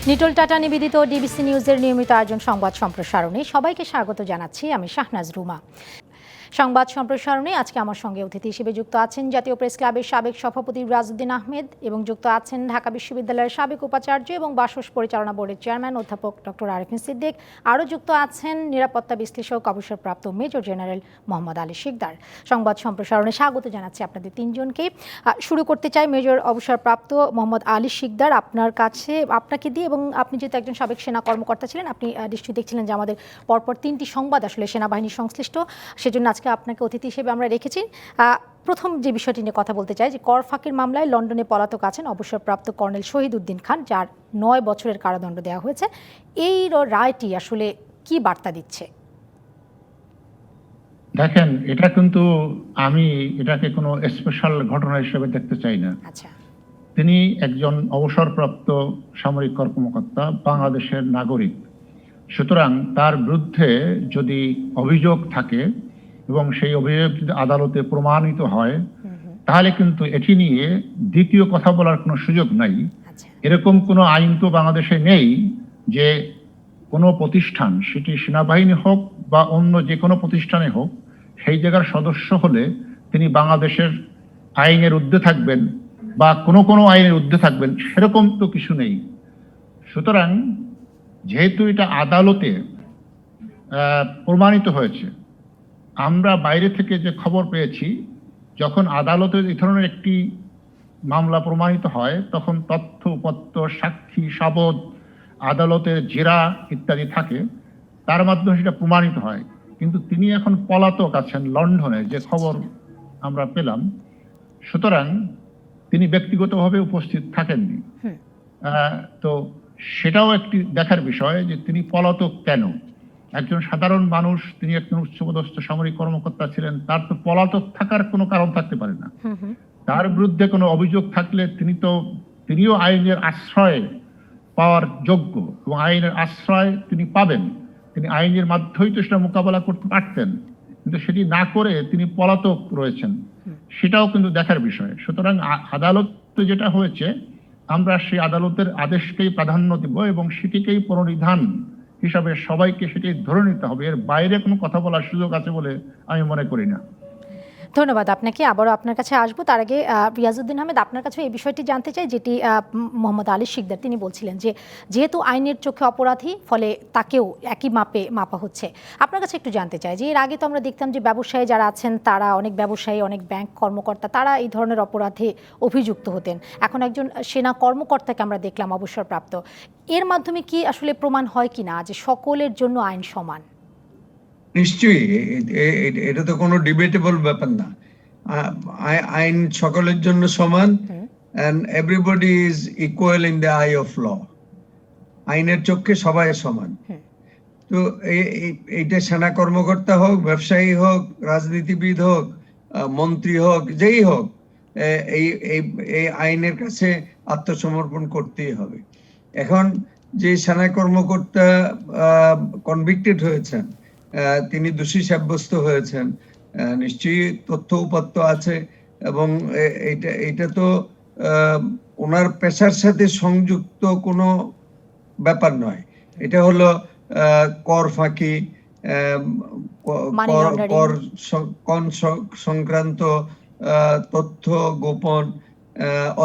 নিটোল tata নিবেদিত DBC নিউজের নিয়মিত আয়োজন সংবাদ সম্প্রসারণে সবাইকে স্বাগত জানাচ্ছি। আমি শাহনাজ রুমা। সংবাদ সম্প্রসারণে আজকে আমার সঙ্গে অতিথি হিসেবে যুক্ত আছেন জাতীয় প্রেস ক্লাবের সাবেক সভাপতি রাজউদ্দিন আহমেদ এবং যুক্ত আছেন ঢাকা বিশ্ববিদ্যালয়ের সাবেক উপাচার্য এবং বাসস পরিচালনা বোর্ডের চেয়ারম্যান অধ্যাপক ডক্টর আরিফিন সিদ্দিক। আরও যুক্ত আছেন নিরাপত্তা বিশ্লেষক অবসরপ্রাপ্ত মেজর জেনারেল মোহাম্মদ আলী শিকদার। সংবাদ সম্প্রসারণে স্বাগত জানাচ্ছি আপনাদের তিনজনকে। শুরু করতে চাই মেজর অবসরপ্রাপ্ত মোহাম্মদ আলী শিকদার, আপনাকে দিয়ে, এবং আপনি যেহেতু একজন সাবেক সেনা কর্মকর্তা ছিলেন, আপনি নিশ্চয়ই দেখছিলেন যে আমাদের পরপর তিনটি সংবাদ আসলে সেনাবাহিনী সংশ্লিষ্ট, সেজন্য আজকে আপনাকে অতিথি হিসেবে আমরা রেখেছি। প্রথম যে বিষয়টি নিয়ে কথা বলতে চাই যে কর ফাঁকির মামলায় লন্ডনে পলাতক আছেন অবসরপ্রাপ্ত কর্নেল শহীদ উদ্দিন খান, যার 9 বছরের কারাদণ্ড দেওয়া হয়েছে। এই রায়টি আসলে কি বার্তা দিচ্ছে? দেখেন, এটা কিন্তু আমি এটাকে কোনো স্পেশাল ঘটনা হিসেবে দেখতে চাই না। আচ্ছা, তিনি একজন অবসরপ্রাপ্ত সামরিক কর্মকর্তা, বাংলাদেশের নাগরিক। সুতরাং তার বিরুদ্ধে যদি অভিযোগ থাকে এবং সেই অভিযোগ যদি আদালতে প্রমাণিত হয়, তাহলে কিন্তু এটি নিয়ে দ্বিতীয় কথা বলার কোনো সুযোগ নাই। এরকম কোনো আইন তো বাংলাদেশে নেই যে কোনো প্রতিষ্ঠান, সেটি সেনাবাহিনী হোক বা অন্য যে কোনো প্রতিষ্ঠানে হোক, সেই জায়গার সদস্য হলে তিনি বাংলাদেশের আইনের ঊর্ধ্বে থাকবেন বা কোনো আইনের ঊর্ধ্বে থাকবেন, সেরকম তো কিছু নেই। সুতরাং যেহেতু এটা আদালতে প্রমাণিত হয়েছে, আমরা বাইরে থেকে যে খবর পেয়েছি, যখন আদালতে এই ধরনের একটি মামলা প্রমাণিত হয়, তখন তথ্য উপত্য, সাক্ষী, সাবদ, আদালতের জেরা ইত্যাদি থাকে, তার মাধ্যমে সেটা প্রমাণিত হয়। কিন্তু তিনি এখন পলাতক আছেন লন্ডনে, যে খবর আমরা পেলাম। সুতরাং তিনি ব্যক্তিগতভাবে উপস্থিত থাকেননি। তো সেটাও একটি দেখার বিষয় যে তিনি পলাতক কেন। একজন সাধারণ মানুষ, তিনি একজন উচ্চপদস্থ সামরিক কর্মকর্তা ছিলেন, তার তো পলাতক থাকার কোনো কারণ থাকতে পারে না। তার বিরুদ্ধে কোনো অভিযোগ থাকলে তিনিও আইনের আশ্রয় পাওয়ার যোগ্য এবং আইনের আশ্রয় তিনি পাবেন। তিনি আইনের মাধ্যমেই তো সেটা মোকাবেলা করতে পারতেন, কিন্তু সেটি না করে তিনি পলাতক রয়েছেন, সেটাও কিন্তু দেখার বিষয়। সুতরাং আদালতে যেটা হয়েছে, আমরা সেই আদালতের আদেশকেই প্রাধান্য দিব এবং সেটিকেই প্রণিধান হিসাবে সবাইকে সেটি ধরে নিতে হবে। এর বাইরে কোনো কথা বলার সুযোগ আছে বলে আমি মনে করি না। ধন্যবাদ আপনাকে। আবারও আপনার কাছে আসবো। তার আগে রাজউদ্দিন আহমেদ, আপনার কাছে এই বিষয়টি জানতে চাই, যেটি মোহাম্মদ আলী শিকদার তিনি বলছিলেন যে যেহেতু আইনের চোখে অপরাধী, ফলে তাকেও একই মাপে মাপা হচ্ছে। আপনার কাছে একটু জানতে চাই যে এর আগে তো আমরা দেখতাম যে ব্যবসায়ী যারা আছেন, তারা অনেক ব্যবসায়ী, অনেক ব্যাংক কর্মকর্তা, তারা এই ধরনের অপরাধে অভিযুক্ত হতেন। এখন একজন সেনা কর্মকর্তাকে আমরা দেখলাম অবসরপ্রাপ্ত। এর মাধ্যমে কি আসলে প্রমাণ হয় কিনা যে সকলের জন্য আইন সমান? নিশ্চয়ই, এটা তো কোনো ডিবেটেবল ব্যাপার না। আইন সকলের জন্য সমান, and everybody is equal in the eye of law. আইনের চোখে সবাই সমান। তো এইটা সেনা কর্মকর্তা হোক, ব্যবসায়ী হোক, রাজনীতিবিদ হোক, মন্ত্রী হোক, যেই হোক, এই আইনের কাছে আত্মসমর্পণ করতেই হবে। এখন যে সেনা কর্মকর্তা কনভিক্টেড হয়েছেন, তিনি দোষী সাব্যস্ত হয়েছেন, নিশ্চয়ই তথ্য উপাত্ত আছে, এবং এটা তো ওনার পেশার সাথে সংযুক্ত কোনো ব্যাপার নয়। এটা হলো কর ফাঁকি, কর সংক্রান্ত তথ্য গোপন,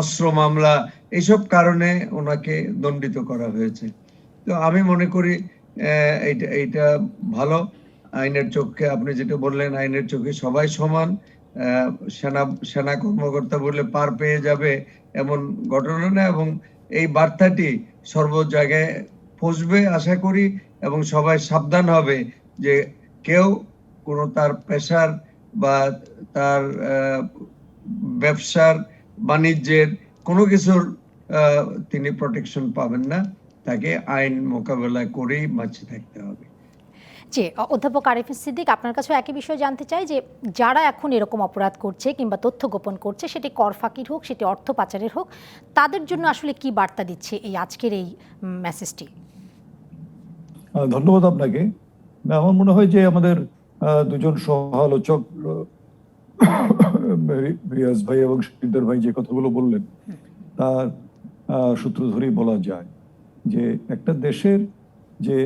অস্ত্র মামলা, এইসব কারণে ওনাকে দণ্ডিত করা হয়েছে। তো আমি মনে করি এইটা ভালো। আইনের চোখে, আপনি যেটা বললেন, আইনের চোখে সবাই সমান। সেনা কর্মকর্তা বলে পার পেয়ে যাবে এমন ঘটনা না, এবং এই বার্তাটি সর্ব জায়গায় পৌঁছবে আশা করি, এবং সবাই সাবধান হবে যে কেউ কোনো তার পেশার বা তার ব্যবসার বাণিজ্যের কোনো কিছুর তিনি প্রোটেকশন পাবেন না। তাকে আইন মোকাবেলা করেই বাঁচে থাকতে হবে। জি, অধ্যাপক আরিফিন সিদ্দিক, আপনার কাছে একই বিষয় জানতে চাই যে যারা এখন এরকম অপরাধ করছে কিংবা তথ্য গোপন করছে, সেটি কর ফাঁকির হোক, সেটি অর্থ পাচারের হোক, তাদের জন্য আসলে কি বার্তা দিচ্ছে এই আজকের এই মেসেজটি? ধন্যবাদ আপনাকে। আমার মনে হয় যে আমাদের দুজন সহ-আলোচক রিয়াজ ভাই এবং শিকদার ভাই যে কথাগুলো বললেন, তার সূত্র ধরেই বলা যায় যে একটা দেশের যে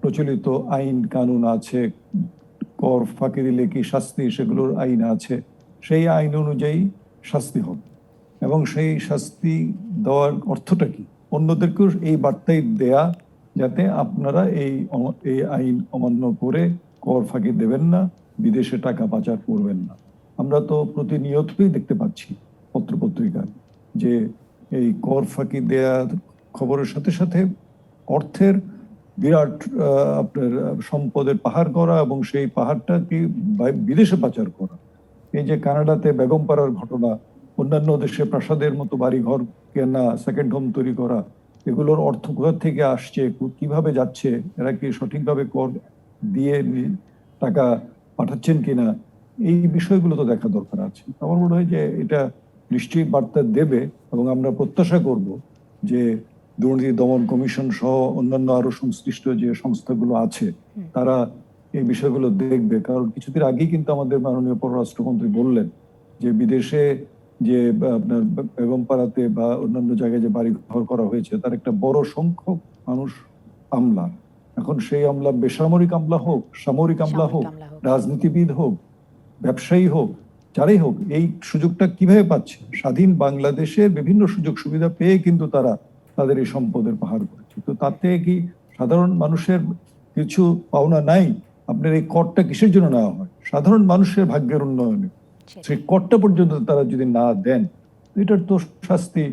প্রচলিত আইন কানুন আছে, কর ফাঁকি দিলে কি শাস্তি, সেগুলোর আইন আছে, সেই আইন অনুযায়ী শাস্তি হবে। এবং সেই শাস্তি দেওয়ার অর্থটা কি? অন্যদেরকেও এই বার্তাই দেয়া, যাতে আপনারা এই আইন অমান্য করে কর ফাঁকি দেবেন না, বিদেশে টাকা পাচার করবেন না। আমরা তো প্রতিনিয়তই দেখতে পাচ্ছি পত্রপত্রিকায় যে এই কর ফাঁকি দেওয়ার খবরের সাথে সাথে অর্থের বিরাট আপনার সম্পদের পাহাড় করা এবং সেই পাহাড়টাকে বিদেশে পাচার করা। এই যে কানাডাতে বেগমপাড়ার ঘটনা, অন্যান্য দেশে প্রাসাদের মতো বাড়িঘর কেনা, সেকেন্ড হোম তৈরি করা, এগুলোর অর্থ কোথা থেকে আসছে, কিভাবে যাচ্ছে, এরা কি সঠিকভাবে কর দিয়ে টাকা পাঠাচ্ছেন কিনা, এই বিষয়গুলো তো দেখা দরকার আছে। আমার মনে হয় যে এটা নিশ্চয়ই বার্তা দেবে এবং আমরা প্রত্যাশা করব যে দুর্নীতি দমন কমিশন সহ অন্যান্য আরো সংশ্লিষ্ট যে সংস্থাগুলো আছে তারা এই বিষয়গুলো দেখবে। কারণ কিছুদিন আগেই কিন্তু আমাদের মাননীয় পররাষ্ট্রমন্ত্রী বললেন যে বিদেশে যে আপনার বেগমপাড়াতে বা অন্যান্য জায়গায় যে বাড়ি ঘর করা হয়েছে তার একটা বড় সংখ্যক মানুষ আমলা। এখন সেই আমলা বেসামরিক আমলা হোক, সামরিক আমলা হোক, রাজনীতিবিদ হোক, ব্যবসায়ী হোক, যারাই হোক, এই সুযোগটা কিভাবে পাচ্ছে? স্বাধীন বাংলাদেশের বিভিন্ন সুযোগ সুবিধা পেয়ে কিন্তু তারা তাদের এই সম্পদের পাহাড় করেছে। তো তাতে কি সাধারণ মানুষের কিছু পাওনা নাই? আপনার এই করটা কিসের জন্য নেওয়া হয়? সাধারণ মানুষের ভাগ্যের উন্নয়নে। সেই করটা পর্যন্ত তারা যদি না দেন, এটার তো শাস্তি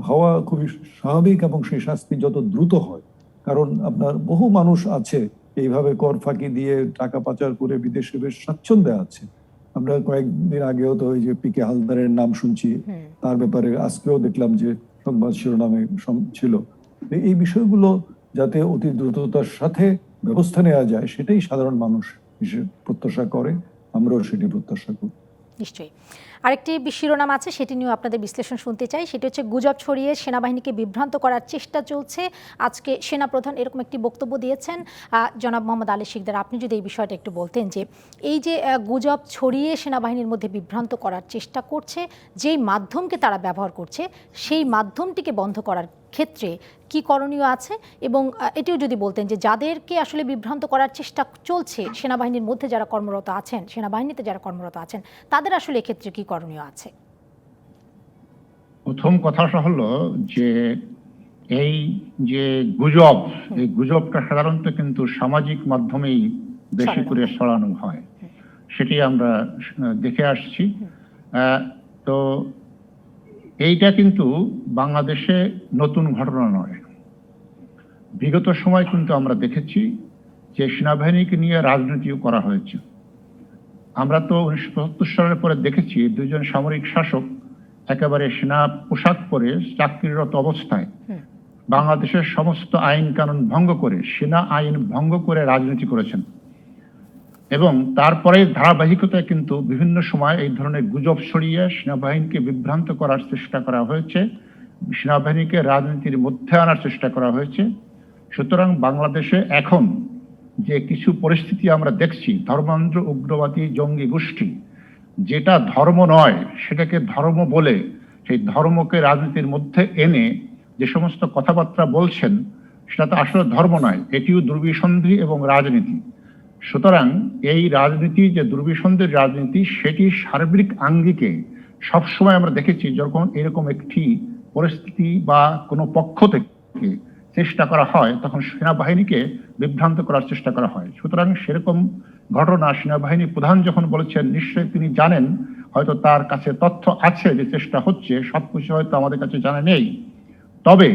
হওয়া খুবই স্বাভাবিক এবং সেই শাস্তি যত দ্রুত হয়। কারণ আপনার বহু মানুষ আছে এইভাবে কর ফাঁকি দিয়ে টাকা পাচার করে বিদেশে বেশ স্বাচ্ছন্দ্যে আছে। আমরা কয়েকদিন আগেও তো ওই যে পিকে হালদারের নাম শুনছি, তার ব্যাপারে আজকেও দেখলাম যে সংবাদ শিরোনামে ছিল। এই বিষয়গুলো যাতে অতি দ্রুততার সাথে ব্যবস্থা নেওয়া যায় সেটাই সাধারণ মানুষ প্রত্যাশা করে, আমরাও সেটি প্রত্যাশা করি। নিশ্চয়ই। আরেকটি শিরোনাম আছে, সেটি নিয়েও আপনাদের বিশ্লেষণ শুনতে চাই। সেটি হচ্ছে গুজব ছড়িয়ে সেনাবাহিনীকে বিভ্রান্ত করার চেষ্টা চলছে। আজকে সেনাপ্রধান এরকম একটি বক্তব্য দিয়েছেন। জনাব মোহাম্মদ আলী শিকদার, আপনি যদি এই বিষয়টা একটু বলতেন যে এই যে গুজব ছড়িয়ে সেনাবাহিনীর মধ্যে বিভ্রান্ত করার চেষ্টা করছে, যেই মাধ্যমকে তারা ব্যবহার করছে সেই মাধ্যমটিকে বন্ধ করার ক্ষেত্রে কি করণীয় আছে, এবং এটিও যদি বলতেন যে যাদেরকে আসলে বিভ্রান্ত করার চেষ্টা চলছে সেনাবাহিনীর মধ্যে যারা কর্মরত আছেন, সেনাবাহিনীতে যারা কর্মরত আছেন, তাদের আসলে এক্ষেত্রে কি করণীয় আছে? প্রথম কথাটা হলো যে এই যে গুজব, এই গুজবটা সাধারণত কিন্তু সামাজিক মাধ্যমেই বেশি করে ছড়ানো হয়, সেটি আমরা দেখে আসছি। তো এইটা কিন্তু বাংলাদেশে নতুন ঘটনা নয়। বিগত সময় কিন্তু আমরা দেখেছি যে সেনাবাহিনীকে নিয়ে রাজনীতিও করা হয়েছে। আমরা তো 1975 সালের পরে দেখেছি দুইজন সামরিক শাসক একেবারে সেনা পোশাক পরে চাকরিরত অবস্থায় বাংলাদেশের সমস্ত আইন কানুন ভঙ্গ করে, সেনা আইন ভঙ্গ করে রাজনীতি করেছেন। এবং তারপরে ধারাবাহিকতায় কিন্তু বিভিন্ন সময় এই ধরনের গুজব ছড়িয়ে সেনাবাহিনীকে বিভ্রান্ত করার চেষ্টা করা হয়েছে, সেনাবাহিনীকে রাজনীতির মধ্যে আনার চেষ্টা করা হয়েছে। সুতরাং বাংলাদেশে এখন যে কিছু পরিস্থিতি আমরা দেখছি, ধর্মান্ধ উগ্রবাদী জঙ্গি গোষ্ঠী যেটা ধর্ম নয় সেটাকে ধর্ম বলে, সেই ধর্মকে রাজনীতির মধ্যে এনে যে সমস্ত কথাবার্তা বলছেন, সেটা তো আসলে ধর্ম নয়, এটিও দুর্বিসন্ধি এবং রাজনীতি। সুতরাং এই রাজনীতি যে দুর্বিসন্ধির রাজনীতি, সেটি সার্বিক আঙ্গিকে সবসময় আমরা দেখেছি যখন এরকম একটি পরিস্থিতি বা কোনো পক্ষ থেকে চেষ্টা করা হয় তখন সেনাবাহিনীকে বিভ্রান্ত করার চেষ্টা করা হয়। সুতরাং সেরকম ঘটনা সেনাবাহিনী প্রধান যখন বলেছেন, নিশ্চয়ই তিনি জানেন, হয়তো তার কাছে তথ্য আছে যে চেষ্টা হচ্ছে, সবকিছু হয়তো আমাদের কাছে জানা নেই। তবে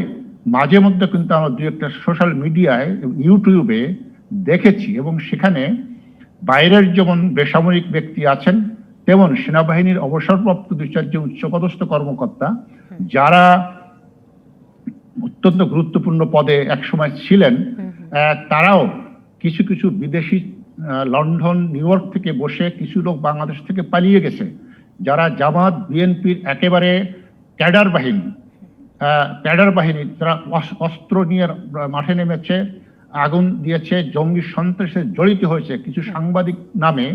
মাঝে মধ্যে কিন্তু আমরা দু একটা সোশ্যাল মিডিয়ায়, ইউটিউবে দেখেছি, এবং সেখানে বাইরের যেমন বেসামরিক ব্যক্তি আছেন তেমন সেনাবাহিনীর অবসরপ্রাপ্ত দুই চারজন উচ্চপদস্থ কর্মকর্তা যারা অত্যন্ত গুরুত্বপূর্ণ পদে একসময় ছিলেন, তারাও কিছু কিছু বিদেশি লন্ডন, নিউ ইয়র্ক থেকে বসে কিছু লোক বাংলাদেশ থেকে পালিয়ে গেছে, যারা জামাত বিএনপির একেবারে ক্যাডার বাহিনী, যারা অস্ত্র নিয়ে মাঠে নেমেছে, আগুন দিয়েছে, জঙ্গি সন্ত্রাসে জড়িত হয়েছে কিছু সাংবাদিক নামে,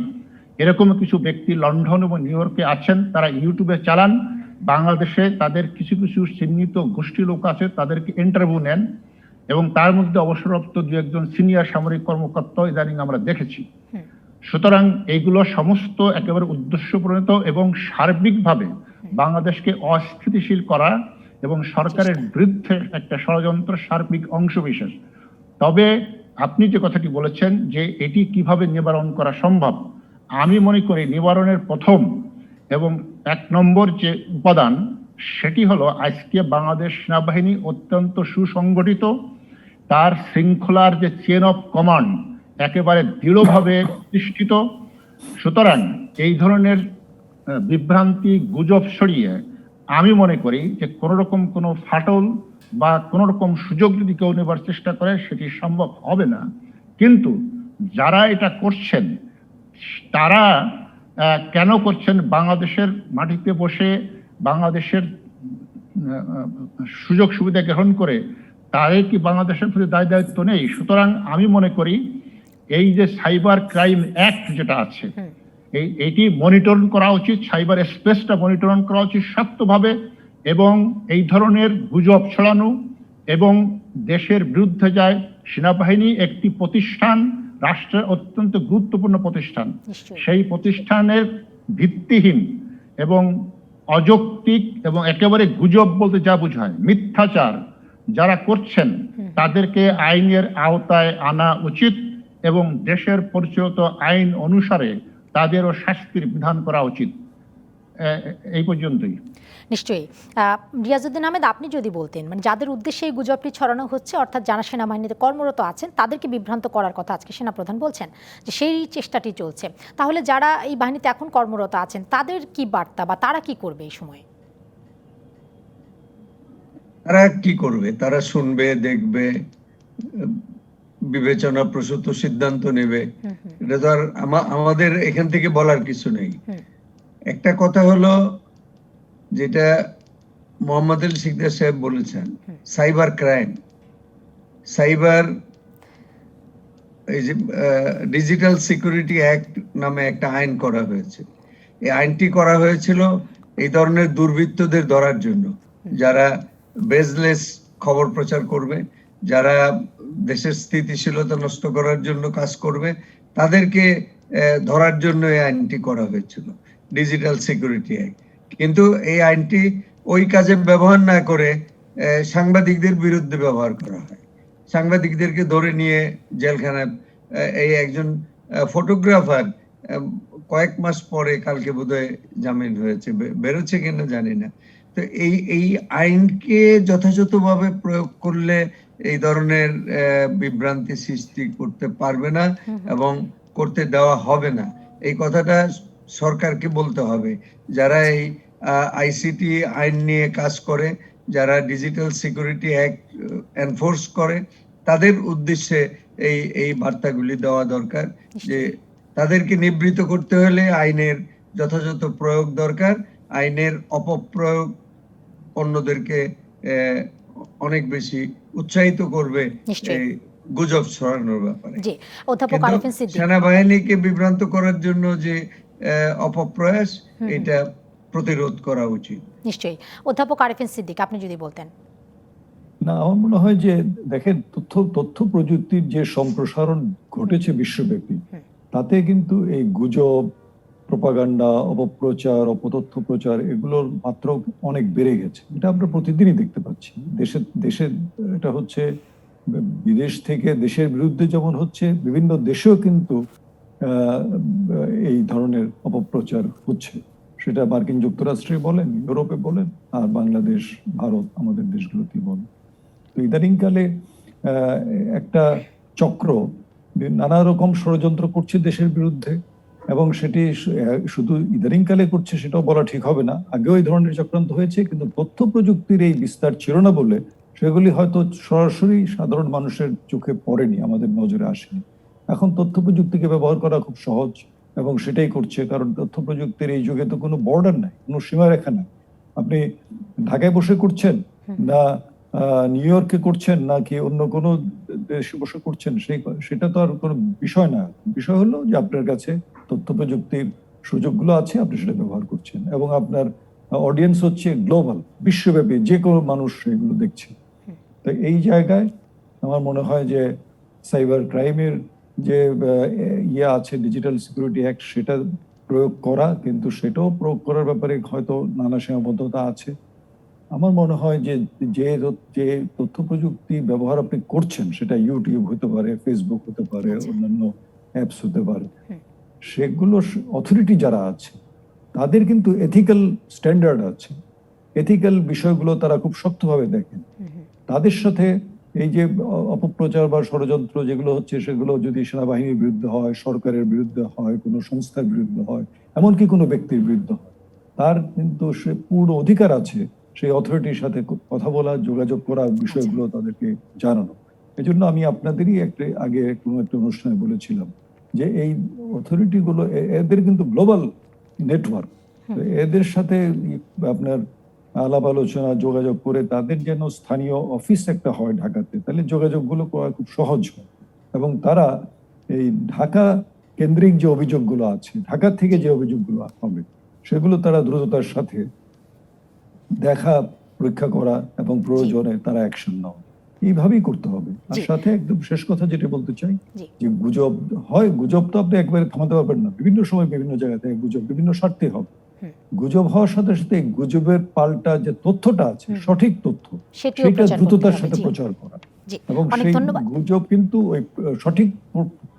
এরকম কিছু ব্যক্তি লন্ডন এবং নিউ ইয়র্কে আছেন। তারা ইউটিউবে চালান, বাংলাদেশে তাদের কিছু কিছু চিহ্নিত গোষ্ঠী লোক আছে, তাদেরকে ইন্টারভিউ নেন এবং তার মধ্যে অবসরপ্রাপ্ত দু একজন সিনিয়র সামরিক কর্মকর্তা ইদানিং আমরা দেখেছি। সুতরাং এইগুলো সমস্ত একেবারে উদ্দেশ্য প্রণীত এবং সার্বিকভাবে বাংলাদেশকে অস্থিতিশীল করা এবং সরকারের বিরুদ্ধে একটা ষড়যন্ত্র সার্বিক অংশবিশেষ। তবে আপনি যে কথাটি বলেছেন যে এটি কিভাবে নিবারণ করা সম্ভব, আমি মনে করি নিবারণের প্রথম এবং 1 নম্বর যে উপাদান সেটি হলো আজকে বাংলাদেশ সেনাবাহিনী অত্যন্ত সুসংগঠিত, তার শৃঙ্খলার যে চেন অফ কমান্ড একেবারে দৃঢ়ভাবে প্রতিষ্ঠিত। সুতরাং এই ধরনের বিভ্রান্তি গুজব ছড়িয়ে আমি মনে করি যে কোন রকম কোনো ফাটল বা কোন রকম সুযোগ যদি কেউ নেবার চেষ্টা করে সেটি সম্ভব হবে না। কিন্তু যারা এটা করছেন তারা কেন করছেন, বাংলাদেশের মাটিতে বসে বাংলাদেশের সুযোগ সুবিধা গ্রহণ করে তাদের কি বাংলাদেশের প্রতি দায় দায়িত্ব নেই? সুতরাং আমি মনে করি এই যে সাইবার ক্রাইম অ্যাক্ট যেটা আছে এইটি মনিটরিং করা উচিত, সাইবার স্পেসটা মনিটরিং করা উচিত শক্তভাবে, এবং এই ধরনের গুজব ছড়ানো এবং দেশের বিরুদ্ধে যায়। সেনাবাহিনী একটি প্রতিষ্ঠান, রাষ্ট্রের অত্যন্ত গুরুত্বপূর্ণ প্রতিষ্ঠান, সেই প্রতিষ্ঠানের ভিত্তিহীন এবং অযৌক্তিক এবং একেবারে গুজব বলতে যা বোঝায় মিথ্যাচার যারা করছেন তাদেরকে আইনের আওতায় আনা উচিত এবং দেশের পরিচালিত আইন অনুসারে তাদেরও শাস্তির বিধান করা উচিত। এই পর্যন্তই। নিশ্চয়ই। রিয়াজউদ্দিন আহমেদ, আপনি যদি বলতেন মানে যাদের উদ্দেশ্যে এই গুজবটি ছড়ানো হচ্ছে, অর্থাৎ যারা সেনাবাহিনীতে কর্মরত আছেন তাদেরকে বিভ্রান্ত করার কথা আজকে সেনাপ্রধান বলছেন যে সেই চেষ্টাটি চলছে, তাহলে যারা এই বাহিনীতে এখন কর্মরত আছেন তাদের কি বার্তা বা তারা কি করবে এই সময়? তারা কি করবে? তারা শুনবে, দেখবে, বিবেচনা প্রসূত সিদ্ধান্ত নেবে। এটা তো আর আমাদের এখান থেকে বলার কিছু নেই। একটা কথা হলো যেটা মোহাম্মদ আলী সিকদার সাহেব বলেছেন, সাইবার ক্রাইম, সাইবার এই যে ডিজিটাল সিকিউরিটি অ্যাক্ট নামে একটা আইন করা হয়েছে। এই আইনটি করা হয়েছিল এই ধরনের দুর্বৃত্তদের ধরার জন্য, যারা বেসলেস খবর প্রচার করবে, যারা দেশের স্থিতিশীলতা নষ্ট করার জন্য কাজ করবে, তাদেরকে ধরার জন্য এই আইনটি করা হয়েছিল, ডিজিটাল সিকিউরিটি অ্যাক্ট। কিন্তু এই আইনটি ওই কাজে ব্যবহার না করে সাংবাদিকদের বিরুদ্ধে ব্যবহার করা হয়। সাংবাদিকদেরকে ধরে নিয়ে জেলখানায়, এই একজন ফটোগ্রাফার কয়েক মাস পরে কালকে বোধহয় জামিন হয়েছে, বেরোচ্ছে কিনা জানি না। তো এই আইনকে যথাযথভাবে প্রয়োগ করলে এই ধরনের বিভ্রান্তি সৃষ্টি করতে পারবে না এবং করতে দেওয়া হবে না। এই কথাটা সরকারকে বলতে হবে। যারা এই আইসিটি আইন নিয়ে কাজ করে, যারা ডিজিটাল সিকিউরিটি অ্যাক্ট এনফোর্স করে, তাদের উদ্দেশ্যে এই বার্তাগুলি দেওয়া দরকার যে তাদেরকে নিবৃত্ত করতে হলে আইনের যথাযথ প্রয়োগ দরকার। আইনের অপপ্রয়োগ অন্যদেরকে অনেক বেশি উৎসাহিত করবে এই গুজব ছড়ানোর ব্যাপারে। সেনাবাহিনীকে বিভ্রান্ত করার জন্য যে অপপ্রয়াস, এটা প্রতিরোধ করা উচিত। নিশ্চয়ই। অধ্যাপক আরিফিন সিদ্দিক, আপনি যদি বলতেন। না, আমার মনে হয় যে দেখেন, তথ্য প্রযুক্তির যে সম্প্রসারণ ঘটেছে বিশ্বব্যাপী, তাতে কিন্তু এই গুজব, প্রপাগান্ডা, অপপ্রচার, অপতথ্য প্রচার এগুলোর মাত্রা অনেক বেড়ে গেছে। এটা আমরা প্রতিদিনই দেখতে পাচ্ছি। দেশে এটা হচ্ছে, বিদেশ থেকে দেশের বিরুদ্ধে যেমন হচ্ছে, বিভিন্ন দেশেও কিন্তু এই ধরনের অপপ্রচার হচ্ছে। সেটা মার্কিন যুক্তরাষ্ট্রে বলেন, ইউরোপে বলেন, আর বাংলাদেশ, ভারত, আমাদের দেশগুলোতে বলেন। তো ইদানিংকালে একটা চক্র নানা রকম ষড়যন্ত্র করছে দেশের বিরুদ্ধে, এবং সেটি শুধু ইদানিংকালে করছে সেটাও বলা ঠিক হবে না। আগেও এই ধরনের চক্রান্ত হয়েছে, কিন্তু তথ্য প্রযুক্তির এই বিস্তার ছিল না বলে সেগুলি হয়তো সরাসরি সাধারণ মানুষের চোখে পড়েনি, আমাদের নজরে আসেনি। এখন তথ্য প্রযুক্তিকে ব্যবহার করা খুব সহজ, এবং সেটাই করছে। কারণ তথ্য প্রযুক্তির এই যুগে তো কোনো বর্ডার নাই, কোনো সীমারেখা নাই। আপনি ঢাকায় বসে করছেন না নিউ ইয়র্কে করছেন, নাকি অন্য কোনো দেশে বসে করছেন, সেটা তো আর কোনো বিষয় না। বিষয় হলো যে আপনার কাছে তথ্য প্রযুক্তির সুযোগগুলো আছে, আপনি সেটা ব্যবহার করছেন, এবং আপনার অডিয়েন্স হচ্ছে গ্লোবাল, বিশ্বব্যাপী, যে কোনো মানুষ এগুলো দেখছে। তো এই জায়গায় আমার মনে হয় যে সাইবার ক্রাইমের যে আছে ডিজিটাল সিকিউরিটি অ্যাক্ট, সেটা প্রয়োগ করা, কিন্তু সেটাও প্রয়োগ করার ব্যাপারে হয়তো নানা সীমাবদ্ধতা আছে। আমার মনে হয় যে যে তথ্য প্রযুক্তি ব্যবহার আপনি করছেন, সেটা ইউটিউব হতে পারে, ফেসবুক হতে পারে, অন্যান্য অ্যাপস হতে পারে, সেগুলো অথরিটি যারা আছে তাদের কিন্তু এথিক্যাল স্ট্যান্ডার্ড আছে, এথিক্যাল বিষয়গুলো তারা খুব শক্তভাবে দেখেন। তাদের সাথে এই যে অপপ্রচার বা ষড়যন্ত্র যেগুলো হচ্ছে, সেগুলো যদি সেনাবাহিনীর বিরুদ্ধে হয়, সরকারের বিরুদ্ধে হয়, কোনো সংস্থার বিরুদ্ধে হয়, এমনকি কোনো ব্যক্তির বিরুদ্ধে হয়, তার কিন্তু সে পূর্ণ অধিকার আছে সেই অথরিটির সাথে কথা বলা, যোগাযোগ করা, বিষয়গুলো তাদেরকে জানানো। এই জন্য আমি আপনাদেরই আগে কোনো একটা অনুষ্ঠানে বলেছিলাম যে এই অথরিটি গুলো এদের কিন্তু গ্লোবাল নেটওয়ার্ক, এদের সাথে আপনার আলাপ আলোচনা, যোগাযোগ করে তাদের যেন স্থানীয় অফিস একটা হয় ঢাকাতে, তাহলে যোগাযোগগুলো করা খুব সহজ হয়। এবং তারা এই ঢাকা কেন্দ্রিক যে অভিযোগগুলো আছে, ঢাকা থেকে যে অভিযোগগুলো হবে, সেগুলো তারা দ্রুততার সাথে দেখা, পরীক্ষা করা এবং প্রয়োজনে তারা অ্যাকশন নেওয়া, এইভাবেই করতে হবে। আর সাথে একদম শেষ কথা যেটা বলতে চাই, যে গুজব হয়, গুজব তো আপনি একবারে থামাতে পারবেন না, বিভিন্ন সময় বিভিন্ন জায়গা থেকে গুজব বিভিন্ন স্বার্থে হবে। গুজব হওয়ার সাথে সাথে গুজবের পাল্টা যে তথ্যটা আছে, সঠিক তথ্য, সেটা দ্রুততার সাথে প্রচার করা। এবং সেই গুজব কিন্তু ওই সঠিক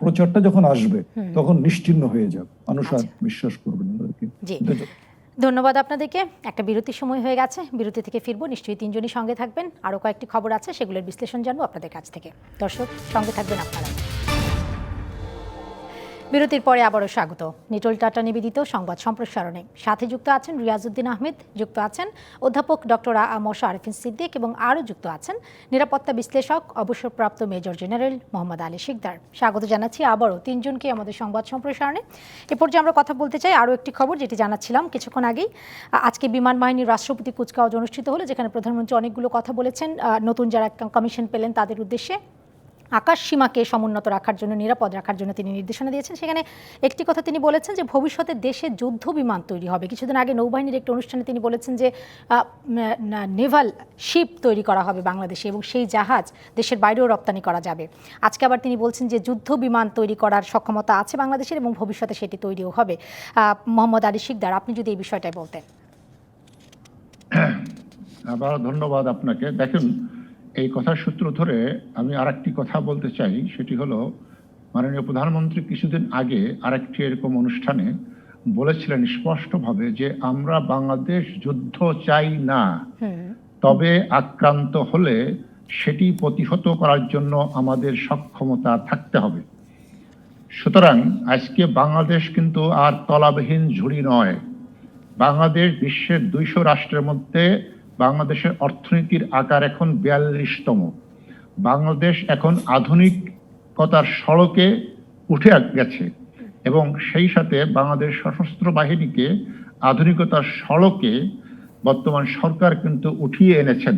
প্রচারটা যখন আসবে তখন নিশ্চিহ্ন হয়ে যাবে, মানুষ আর বিশ্বাস করবে না ওদেরকে। ধন্যবাদ আপনাদেরকে। একটা বিরতির সময় হয়ে গেছে, বিরতি থেকে ফিরবো। নিশ্চয়ই তিনজনই সঙ্গে থাকবেন, আরও কয়েকটি খবর আছে, সেগুলোর বিশ্লেষণ জানবো আপনাদের কাছ থেকে। দর্শক, সঙ্গে থাকবেন আপনারা। বিরতির পরে আবারও স্বাগত নিটোল টাটা নিবেদিত সংবাদ সম্প্রসারণে। সাথে যুক্ত আছেন রিয়াজউদ্দিন আহমেদ, যুক্ত আছেন অধ্যাপক ডক্টর মোশা আরিফিন সিদ্দিক, এবং আরও যুক্ত আছেন নিরাপত্তা বিশ্লেষক অবসরপ্রাপ্ত মেজর জেনারেল মোহাম্মদ আলী শিকদার। স্বাগত জানাচ্ছি আবারও তিনজনকে আমাদের সংবাদ সম্প্রসারণে। এ পর্যায়ে আমরা কথা বলতে চাই আরও একটি খবর, যেটি জানাচ্ছিলাম কিছুক্ষণ আগেই। আজকে বিমান বাহিনীর রাষ্ট্রপতি কুচকাওয়াজ অনুষ্ঠিত হলো, যেখানে প্রধানমন্ত্রী অনেকগুলো কথা বলেছেন নতুন যারা কমিশন পেলেন তাদের উদ্দেশ্যে। আকাশ সীমাকে সমুন্নত রাখার জন্য, নিরাপদ রাখার জন্য তিনি নির্দেশনা দিয়েছেন। সেখানে একটি কথা তিনি বলেছেন যে ভবিষ্যতে দেশে যুদ্ধ বিমান তৈরি হবে। কিছুদিন আগে নৌবাহিনীর একটি অনুষ্ঠানে তিনি বলেছেন যে নেভাল শিপ তৈরি করা হবে বাংলাদেশে, এবং সেই জাহাজ দেশের বাইরেও রপ্তানি করা যাবে। আজকে আবার তিনি বলছেন যে যুদ্ধ বিমান তৈরি করার সক্ষমতা আছে বাংলাদেশের, এবং ভবিষ্যতে সেটি তৈরিও হবে। মোহাম্মদ আলী শিকদার, আপনি যদি এই বিষয়টাই বলতেন। আবার ধন্যবাদ আপনাকে। দেখেন, এই কথার সূত্র ধরে আমি আরেকটি কথা বলতে চাই, সেটি হলো মাননীয় প্রধানমন্ত্রী কিছুদিন আগে আরেকটি এরকম অনুষ্ঠানে বলেছিলেন স্পষ্টভাবে যে আমরা বাংলাদেশ যুদ্ধ চাই না, তবে আক্রান্ত হলে সেটি প্রতিহত করার জন্য আমাদের সক্ষমতা থাকতে হবে। সুতরাং আজকে বাংলাদেশ কিন্তু আর তলাবিহীন ঝুড়ি নয়। বাংলাদেশ বিশ্বের 200 রাষ্ট্রের মধ্যে বাংলাদেশের অর্থনীতির আকার এখন 42তম। বাংলাদেশ এখন আধুনিকতার সড়কে উঠে গেছে, এবং সেই সাথে বাংলাদেশ সশস্ত্র বাহিনীকে আধুনিকতার সড়কে বর্তমান সরকার কিন্তু উঠিয়ে এনেছেন।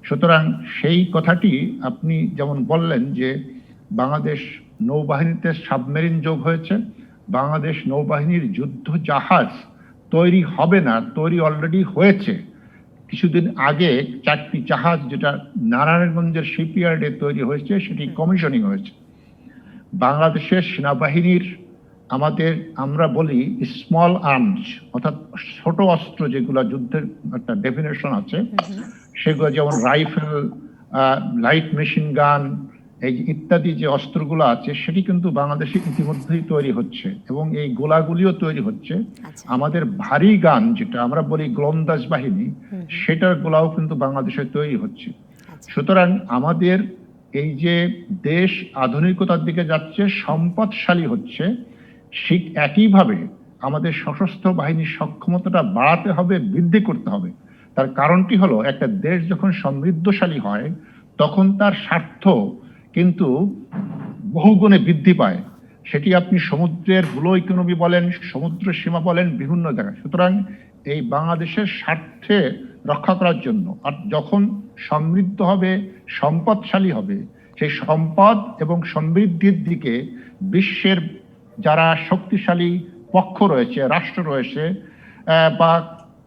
সুতরাং সেই কথাটি আপনি যেমন বললেন যে বাংলাদেশ নৌবাহিনীতে সাবমেরিন যোগ হয়েছে, বাংলাদেশ নৌবাহিনীর যুদ্ধ জাহাজ তৈরি হবে না, তৈরি অলরেডি হয়েছে। কিছুদিন আগে 4টি জাহাজ যেটা নারায়ণগঞ্জের শিপইয়ার্ডে তৈরি হয়েছে, সেটি কমিশনিং হয়েছে। বাংলাদেশের সেনাবাহিনীর আমরা বলি স্মল আর্মস, অর্থাৎ ছোট অস্ত্র, যেগুলো যুদ্ধের একটা ডেফিনেশন আছে, সেগুলো যেমন রাইফেল, লাইট মেশিন গান, এই ইত্যাদি যে অস্ত্রগুলো আছে, সেটি কিন্তু বাংলাদেশে ইতিমধ্যেই তৈরি হচ্ছে, এবং এই গোলাগুলিও তৈরি হচ্ছে। আমাদের ভারী গান, যেটা আমরা বলি গোলন্দাজ বাহিনী, সেটার গোলাও কিন্তু বাংলাদেশে তৈরি হচ্ছে। সুতরাং আমাদের এই যে দেশ আধুনিকতার দিকে যাচ্ছে, সম্পদশালী হচ্ছে, ঠিক একইভাবে আমাদের সশস্ত্র বাহিনীর সক্ষমতাটা বাড়াতে হবে, বৃদ্ধি করতে হবে। তার কারণটি হলো, একটা দেশ যখন সমৃদ্ধশালী হয় তখন তার স্বার্থ কিন্তু বহুগুণে বৃদ্ধি পায়। সেটি আপনি সমুদ্রের ব্লু ইকোনমি বলেন, সমুদ্র সীমা বলেন, বিভিন্ন জায়গায়। সুতরাং এই বাংলাদেশের স্বার্থে রক্ষা করার জন্য, আর যখন সমৃদ্ধ হবে, সম্পদশালী হবে, সেই সম্পদ এবং সমৃদ্ধির দিকে বিশ্বের যারা শক্তিশালী পক্ষ রয়েছে, রাষ্ট্র রয়েছে বা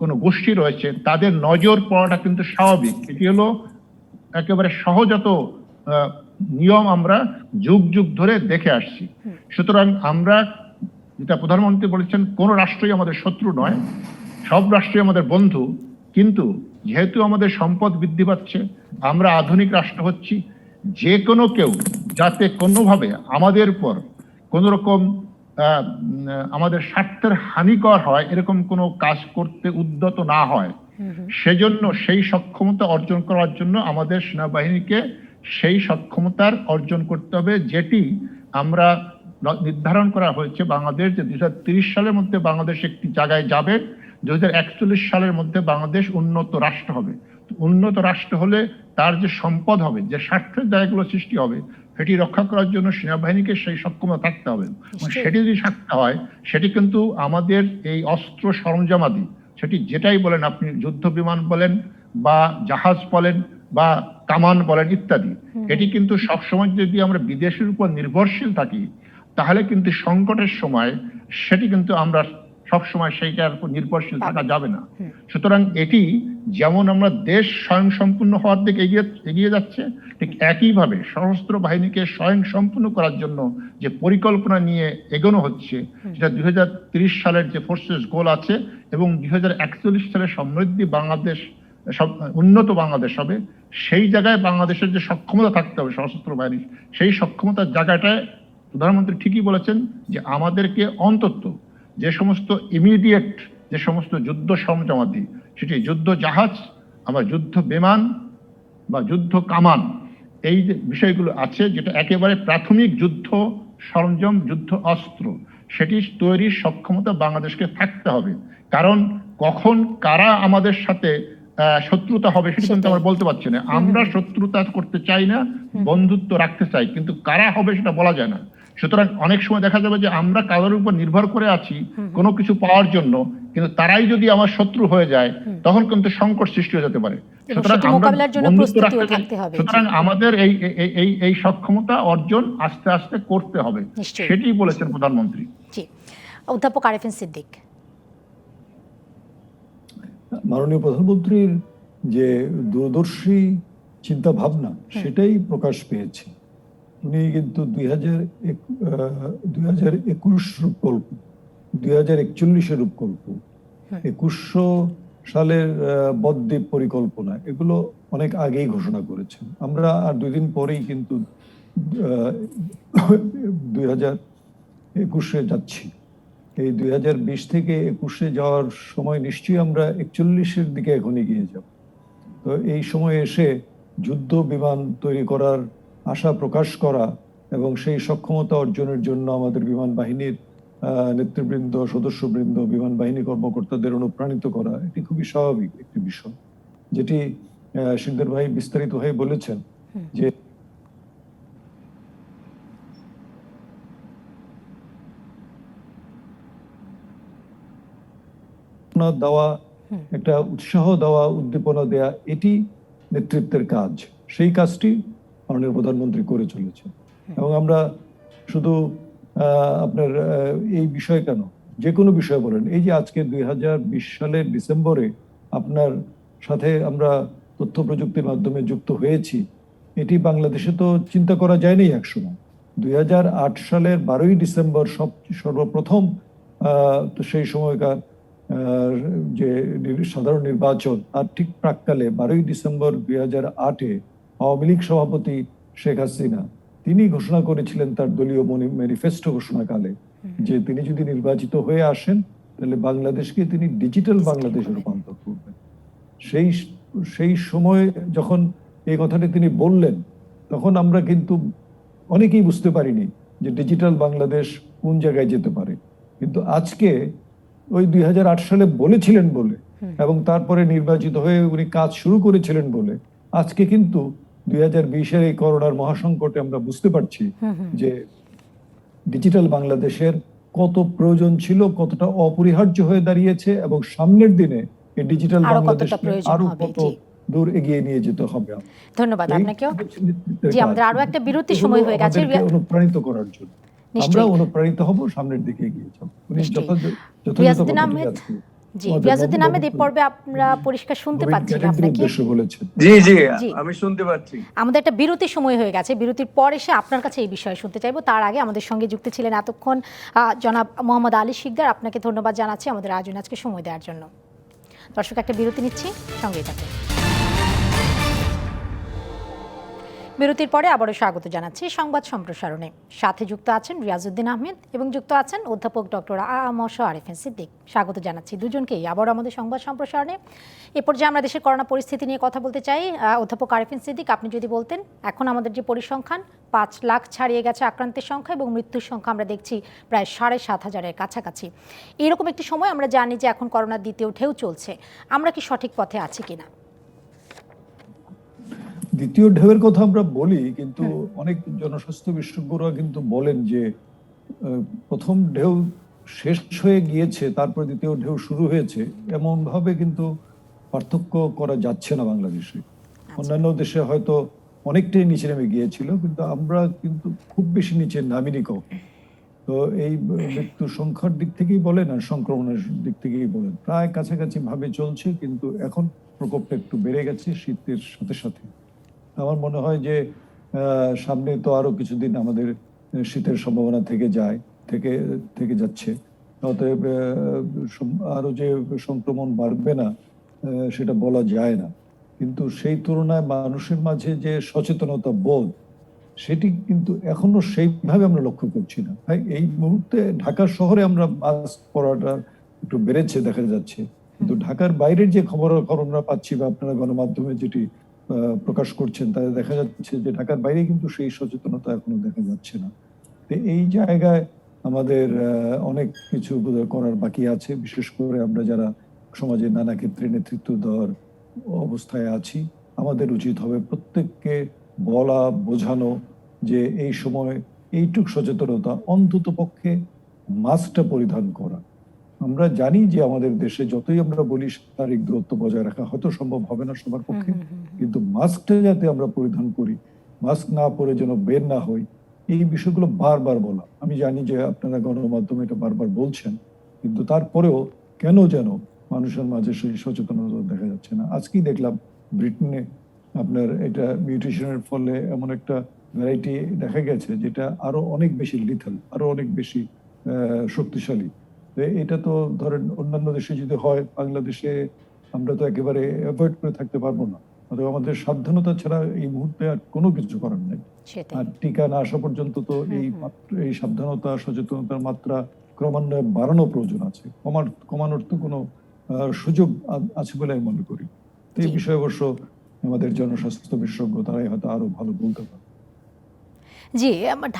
কোনো গোষ্ঠী রয়েছে, তাদের নজর পড়াটা কিন্তু স্বাভাবিক। এটি হলো একেবারে সহজাত নিয়ম আমরা যুগ যুগ ধরে দেখে আসছি। সুতরাং আমরা, যেটা প্রধানমন্ত্রী বলেছেন, কোন রাষ্ট্রই আমাদের শত্রু নয়, সব রাষ্ট্রই আমাদের বন্ধু। কিন্তু যেহেতু আমাদের সম্পদ বৃদ্ধি পাচ্ছে, আমরা আধুনিক রাষ্ট্র হচ্ছি, যে কোনো কেউ যাতে কোনোভাবে আমাদের উপর কোন রকম আমাদের স্বার্থের হানিকর হয় এরকম কোনো কাজ করতে উদ্যত না হয়, সেজন্য সেই সক্ষমতা অর্জন করার জন্য আমাদের সেনাবাহিনীকে সেই সক্ষমতার অর্জন করতে হবে, যেটি আমরা নির্ধারণ করা হয়েছে বাংলাদেশ যে 2030 সালের মধ্যে বাংলাদেশ একটি জায়গায় যাবে, 2041 সালের মধ্যে বাংলাদেশ উন্নত রাষ্ট্র হবে। উন্নত রাষ্ট্র হলে তার যে সম্পদ হবে, যে স্বার্থের জায়গাগুলো সৃষ্টি হবে, সেটি রক্ষা করার জন্য সেনাবাহিনীকে সেই সক্ষমতা থাকতে হবে। সেটি যদি থাকতে হয়, সেটি কিন্তু আমাদের এই অস্ত্র সরঞ্জামাদি, সেটি যেটাই বলেন আপনি, যুদ্ধ বিমান বলেন বা জাহাজ বলেন বা কামান বলেন ইত্যাদি, এটি কিন্তু সবসময় যদি আমরা বিদেশের উপর নির্ভরশীল থাকি, তাহলে কিন্তু সংকটের সময় সেটি কিন্তু আমরা সবসময় সেইটার উপর নির্ভরশীল থাকা যাবে না। সুতরাং এটি যেমন আমরা দেশ স্বয়ং সম্পূর্ণ হওয়ার দিকে এগিয়ে যাচ্ছে, ঠিক একইভাবে সশস্ত্র বাহিনীকে স্বয়ং সম্পূর্ণ করার জন্য যে পরিকল্পনা নিয়ে এগোনো হচ্ছে, সেটা 2030 সালের যে ফোর্সেস গোল আছে এবং 2041 সালে সমৃদ্ধি বাংলাদেশ, উন্নত বাংলাদেশ হবে, সেই জায়গায় বাংলাদেশের যে সক্ষমতা থাকতে হবে সশস্ত্র বাহিনীর, সেই সক্ষমতার জায়গাটায় প্রধানমন্ত্রী ঠিকই বলেছেন যে আমাদেরকে অন্তত যে সমস্ত ইমিডিয়েট যে সমস্ত যুদ্ধ সরঞ্জামাদি, সেটি যুদ্ধ জাহাজ, আবার যুদ্ধ বিমান বা যুদ্ধ কামান, এই যে বিষয়গুলো আছে, যেটা একেবারে প্রাথমিক যুদ্ধ সরঞ্জাম, যুদ্ধ অস্ত্র, সেটি তৈরির সক্ষমতা বাংলাদেশকে থাকতে হবে। কারণ কখন কারা আমাদের সাথে শত্রুতা হবে সেটা কিন্তু আমরা বলতে পারছি না। আমরা শত্রুতা করতে চাই না, বন্ধুত্ব রাখতে চাই, কিন্তু কারা হবে সেটা বলা যায় না। সুতরাং অনেক সময় দেখা যাবে যে আমরা কারোর উপর নির্ভর করে আছি কোনো কিছু পাওয়ার জন্য, কিন্তু তারাই যদি আমার শত্রু হয়ে যায়, তখন কিন্তু সংকট সৃষ্টি হয়ে যেতে পারে। সুতরাং সুতরাং আমাদের এই সক্ষমতা অর্জন আস্তে আস্তে করতে হবে, সেটি বলেছেন প্রধানমন্ত্রী। অধ্যাপক আরেফিন সিদ্দিক। মাননীয় প্রধানমন্ত্রীর যে দূরদর্শী চিন্তা ভাবনা, সেটাই প্রকাশ পেয়েছে। উনি কিন্তু 2021 রূপকল্প, 2041 রূপকল্প, 2100 সালের বদ্বীপ পরিকল্পনা, এগুলো অনেক আগেই ঘোষণা করেছেন। আমরা আর 2 দিন পরেই কিন্তু 2021 যাচ্ছি। এই 2020 থেকে 21 যাওয়ার সময় নিশ্চয়ই আমরা 41-এর দিকে এখন এগিয়ে যাব। তো এই সময় এসে যুদ্ধ বিমান তৈরি করার আশা প্রকাশ করা এবং সেই সক্ষমতা অর্জনের জন্য আমাদের বিমান বাহিনীর নেতৃবৃন্দ, সদস্যবৃন্দ, বিমান বাহিনী কর্মকর্তাদের অনুপ্রাণিত করা, এটি খুবই স্বাভাবিক একটি বিষয়, যেটি শিকদার ভাই বিস্তারিত হয়ে বলেছেন যে দেওয়া, একটা উৎসাহ দেওয়া, উদ্দীপনা দেয়া, এটি নেতৃত্বের কাজ। সেই কাজটি মাননীয় প্রধানমন্ত্রী করে চলেছে। এবং আমরা শুধু আপনার এই বিষয় কেন, যে কোনো বিষয় বলেন, এই যে আজকে 2020 সালের ডিসেম্বরে আপনার সাথে আমরা তথ্য প্রযুক্তির মাধ্যমে যুক্ত হয়েছি, এটি বাংলাদেশে তো চিন্তা করা যায়নি একসময়। 2008 সালের 12ই ডিসেম্বর সর্বপ্রথম তো সেই সময়কার যে সাধারণ নির্বাচন, আর ঠিক প্রাককালে 12ই ডিসেম্বর 2008-এ আওয়ামী লীগ সভাপতি শেখ হাসিনা তিনি ঘোষণা করেছিলেন তার দলীয় ম্যানিফেস্টো ঘোষণাকালে যে তিনি যদি নির্বাচিত হয়ে আসেন তাহলে বাংলাদেশকে তিনি ডিজিটাল বাংলাদেশে রূপান্তর করবেন। সেই সময় যখন এই কথাটি তিনি বললেন, তখন আমরা কিন্তু অনেকেই বুঝতে পারিনি যে ডিজিটাল বাংলাদেশ কোন জায়গায় যেতে পারে। কিন্তু আজকে ওই 2008 সালে বলেছিলেন বলে এবং তারপরে নির্বাচিত হয়ে উনি কাজ শুরু করেছিলেন বলে আজকে কিন্তু 2020-এর এই করোনার মহাসংকটে আমরা বুঝতে পারছি যে ডিজিটাল বাংলাদেশের কত প্রয়োজন ছিল, কতটা অপরিহার্য হয়ে দাঁড়িয়েছে, এবং সামনের দিনে এই ডিজিটাল বাংলাদেশকে আরো কত দূর এগিয়ে নিয়ে যেতে হবে। ধন্যবাদ আপনাকেও। জি, আমাদের আরো একটা বিরতি সময় হয়ে গেছে। অনুপ্রাণিত করার জন্য আমরা অনুপ্রাণিত হব, সামনের দিকে এগিয়ে যাব। উনি যথাযথ জি, আমাদের রিয়াজউদ্দিন আহমেদ এই পর্বে আমরা পরিষ্কার শুনতে পাচ্ছি না ক্যাডেটদের আপনাকে। উদ্দেশ্যে বলেছেন। জি জি জি। আমি শুনতে পাচ্ছি। আমাদের একটা বিরতির সময় হয়ে গেছে, বিরতির পর এসে আপনার কাছে এই বিষয়ে শুনতে চাইবো। তার আগে আমাদের সঙ্গে যুক্ত ছিলেন এতক্ষণ জনাব মোহাম্মদ আলী শিকদার, আপনাকে ধন্যবাদ জানাচ্ছি আমাদের আয়োজনে আজকে সময় দেওয়ার জন্য। দর্শক, একটা বিরতি নিচ্ছি, সঙ্গেই থাকুন। বিরতির পরে আবারও স্বাগত জানাচ্ছি সংবাদ সম্প্রসারণে। সাথে যুক্ত আছেন রিয়াজউদ্দিন আহমেদ এবং যুক্ত আছেন অধ্যাপক ডক্টর আরিফিন সিদ্দিক। স্বাগত জানাচ্ছি দুজনকেই আবারও আমাদের সংবাদ সম্প্রসারণে। এ পর্যায়ে আমরা দেশের করোনা পরিস্থিতি নিয়ে কথা বলতে চাই। অধ্যাপক আরিফিন সিদ্দিক, আপনি যদি বলতেন, এখন আমাদের যে পরিসংখ্যান 5 লাখ ছাড়িয়ে গেছে আক্রান্তের সংখ্যা এবং মৃত্যুর সংখ্যা আমরা দেখছি প্রায় 7,500-এর কাছাকাছি। এরকম একটি সময় আমরা জানি যে এখন করোনার দ্বিতীয় ঢেউ চলছে, আমরা কি সঠিক পথে আছি কিনা? দ্বিতীয় ঢেউয়ের কথা আমরা বলি, কিন্তু অনেক জনস্বাস্থ্য বিশেষজ্ঞরা কিন্তু বলেন যে প্রথম ঢেউ শেষ হয়ে গিয়েছে, তারপর দ্বিতীয় ঢেউ শুরু হয়েছে, এমন ভাবে কিন্তু পার্থক্য করা যাচ্ছে না বাংলাদেশে। অন্যান্য দেশে হয়তো অনেকটাই নিচে নেমে গিয়েছিল, কিন্তু আমরা কিন্তু খুব বেশি নিচে নামিনি কখন। তো এই মৃত্যু সংখ্যার দিক থেকেই বলেন আর সংক্রমণের দিক থেকেই বলেন, প্রায় কাছাকাছি ভাবে চলছে, কিন্তু এখন প্রকোপটা একটু বেড়ে গেছে শীতের সাথে সাথে। আমার মনে হয় যে সামনে তো আরো কিছুদিন আমাদের শীতের সম্ভাবনা থেকে যাচ্ছে, অতএব আরো যে সংক্রমণ বাড়বে না সেটা বলা যায় না। কিন্তু সেই তুলনায় মানুষের মাঝে যে সচেতনতা বোধ, সেটি কিন্তু এখনো সেইভাবে আমরা লক্ষ্য করছি না। তাই এই মুহূর্তে ঢাকা শহরে আমরা মাস্ক পরাটা একটু বেড়েছে দেখা যাচ্ছে, কিন্তু ঢাকার বাইরের যে খবর আমরা পাচ্ছি বা আপনারা গণমাধ্যমে যেটি প্রকাশ করছেন, তাতে দেখা যাচ্ছে যে ঢাকার বাইরে কিন্তু সেই সচেতনতা এখনো দেখা যাচ্ছে না। তো এই জায়গায় আমাদের অনেক কিছু করার বাকি আছে। বিশেষ করে আমরা যারা সমাজের নানা ক্ষেত্রে নেতৃত্ব দেওয়ার অবস্থায় আছি, আমাদের উচিত হবে প্রত্যেককে বলা, বোঝানো যে এই সময় এইটুক সচেতনতা, অন্তত পক্ষে মাস্কটা পরিধান করা। আমরা জানি যে আমাদের দেশে যতই আমরা বলি শারীরিক দূরত্ব বজায় রাখা হয়তো সম্ভব হবে না সবার পক্ষে, কিন্তু মাস্কটা যাতে আমরা পরিধান করি, মাস্ক না পরে যেন বের না হই, এই বিষয়গুলো বারবার বলা। আমি জানি যে আপনারা গণমাধ্যমে এটা বারবার বলছেন, কিন্তু তারপরেও কেন যেন মানুষের মাঝে সেই সচেতনতা দেখা যাচ্ছে না। আজকেই দেখলাম ব্রিটেনে আপনার এটা মিউটেশনের ফলে এমন একটা ভ্যারাইটি দেখা গেছে যেটা আরো অনেক বেশি লিথাল, আরো অনেক বেশি শক্তিশালী। এটা তো ধরেন অন্যান্য দেশে যদি হয়, বাংলাদেশে আমরা তো একেবারে অ্যাভয়েড করে থাকতে পারবো না। অথবা আমাদের সাবধানতা ছাড়া এই মুহূর্তে আর কোনো কিছু করার নেই। আর টিকা না আসা পর্যন্ত তো এই সাবধানতা, সচেতনতার মাত্রা ক্রমান্বয়ে বাড়ানো প্রয়োজন আছে। কমানোর তো কোনো সুযোগ আছে বলে আমি মনে করি। এই বিষয়ে অবশ্য আমাদের জনস্বাস্থ্য বিশেষজ্ঞ তারাই হয়তো আরো ভালো বলতে পারে। জি,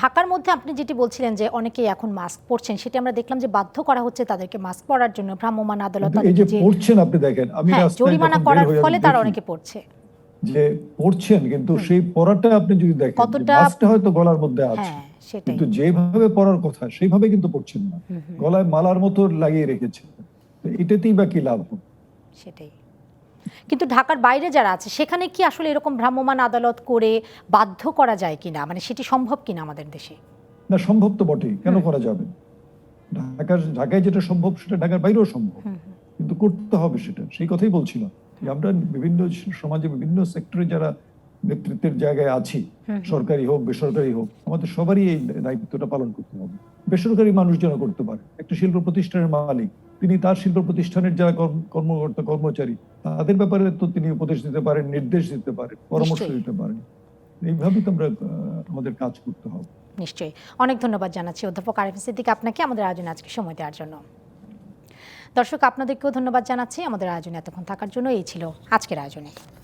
ঢাকার মধ্যে আপনি যেটি বলছিলেন যে অনেকেই এখন মাস্ক পরছেন, সেটি আমরা দেখলাম যে বাধ্য করা হচ্ছে তাদেরকে মাস্ক পরার জন্য। ভ্রাম্যমাণ আদালত এই যে পড়ছেন, আপনি দেখেন, আমি জরিমানা করার ফলে তারা অনেকে পড়ছে, যে পড়ছেন, কিন্তু সেই পড়াটা আপনি যদি দেখেন, মাস্কটা হয়তো গলার মধ্যে আছে, কিন্তু যেভাবে পড়ার কথা সেইভাবে কিন্তু পড়ছেন না, গলায় মালার মতো লাগিয়ে রেখেছেন। এটাতেই বা কি লাভ হবে? সেটাই। কিন্তু ঢাকার বাইরে যারা আছে সেখানে কি আসলে এরকম ভ্রাম্যমাণ আদালত করে বাধ্য করা যায় কিনা, মানে সেটি সম্ভব কিনা আমাদের দেশে? না, সম্ভব তো বটেই, কেন করা যাবে? ঢাকায় যেটা সম্ভব সেটা ঢাকার বাইরেও সম্ভব, কিন্তু করতে হবে সেটা। সেই কথাই বলছিলাম যে আমরা বিভিন্ন সমাজে বিভিন্ন সেক্টরে যারা নেতৃত্বের জায়গায় আছি, সরকারি হোক বেসরকারি হোক, আমাদের সবারই এই দায়িত্বটা পালন করতে হবে। বেসরকারি মানুষ যেন করতে পারে। একটা শিল্প প্রতিষ্ঠানের মালিক, তিনি তার শিল্প প্রতিষ্ঠানের যারা কর্মকর্তা কর্মচারী, তাদের ব্যাপারে তো তিনি উপদেশ দিতে পারেন, নির্দেশ দিতে পারেন, পরামর্শ দিতে পারেন। এইভাবেই তো আমরা আমাদের কাজ করতে হবে। নিশ্চয়ই। অনেক ধন্যবাদ জানাচ্ছি অধ্যাপক আরিফিন সিদ্দিক আপনাকে আমাদের আয়োজনে আজকে সময় দেওয়ার জন্য। দর্শক, আপনাদেরকেও ধন্যবাদ জানাচ্ছি আমাদের আয়োজনে এতক্ষণ থাকার জন্য। এই ছিল আজকের আয়োজনে।